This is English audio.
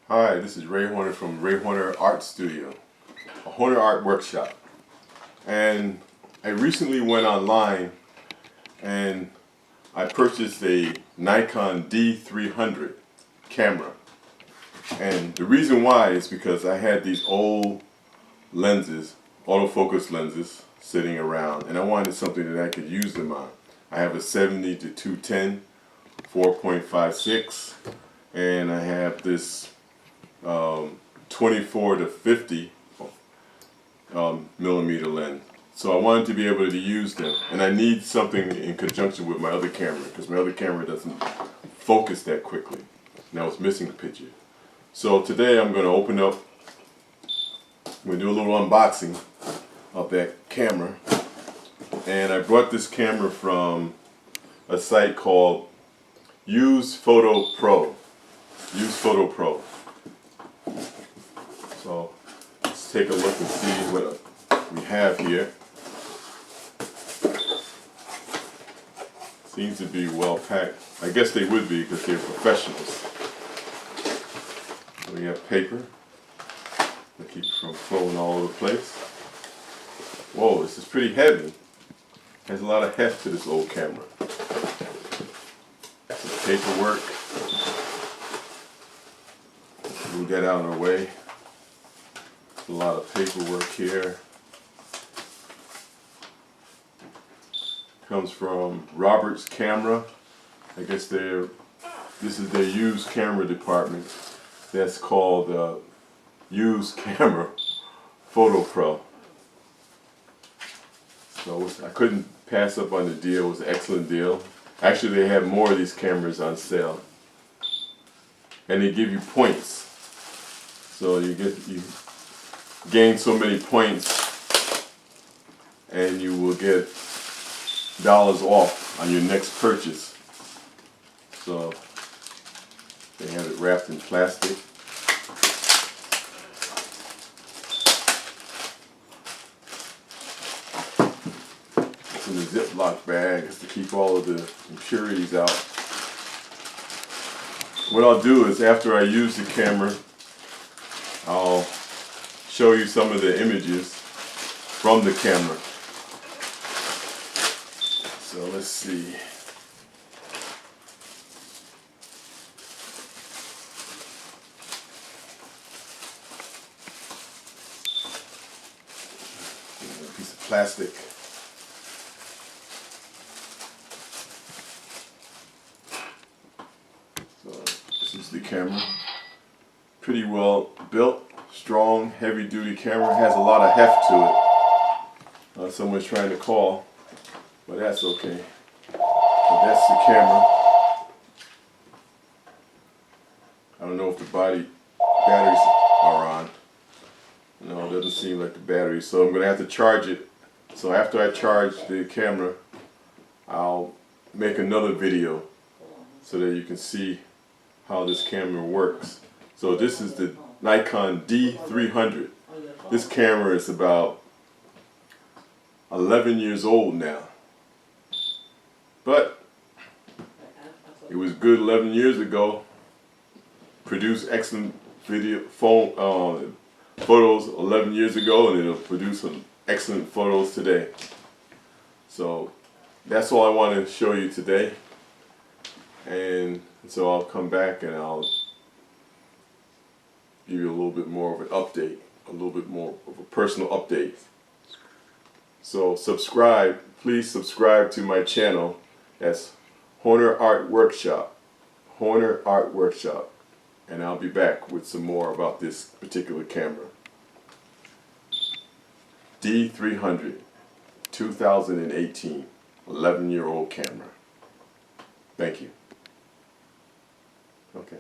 Hi, this is Ray Horner from Ray Horner Art Studio, a Horner Art Workshop. And I recently went online and I purchased a Nikon D300 camera. And the reason why is because I had these old lenses, autofocus lenses, sitting around, and I wanted something that I could use them on. I have a 70 to 210, 4.56, and I have this 24 to 50 millimeter lens. So I wanted to be able to use them, and I need something in conjunction with my other camera because my other camera doesn't focus that quickly, and I was missing a picture. So today I'm going to open up, I'm going to do a little unboxing of that camera, and I brought this camera from a site called Use Photo Pro. Use Photo Pro. So let's take a look and see what we have here. Seems to be well packed. I guess they would be because they're professionals. So we have paper to keep it from flowing all over the place. Whoa, this is pretty heavy. There's a lot of heft to this old camera. Some paperwork. Move that out of the way. A lot of paperwork here. Comes from Robert's Camera. I guess this is their used camera department. That's called Used Camera Photo Pro. So I couldn't pass up on the deal. It was an excellent deal. Actually, they have more of these cameras on sale, and they give you points. So you gain so many points, and you will get dollars off on your next purchase. So they have it wrapped in plastic. It's in a Ziploc bag. It's to keep all of the impurities out. What I'll do is after I use the camera, I'll show you some of the images from the camera. So let's see. A piece of plastic. So this is the camera. Pretty well built, strong, heavy-duty camera. Has a lot of heft to it. Someone's trying to call, but that's okay. But that's the camera. I don't know if the batteries are on. No, it doesn't seem like the batteries. So I'm going to have to charge it. So after I charge the camera, I'll make another video so that you can see how this camera works. So this is the Nikon D300. This camera is about 11 years old now. But it was good 11 years ago. Produced excellent photos 11 years ago, and it'll produce some excellent photos today. So that's all I want to show you today. And so I'll come back and I'll give you a little bit more of an update, a little bit more of a personal update. So subscribe, please subscribe to my channel. That's Horner Art Workshop, Horner Art Workshop, and I'll be back with some more about this particular camera. D300, 2018, 11-year-old camera. Thank you. Okay.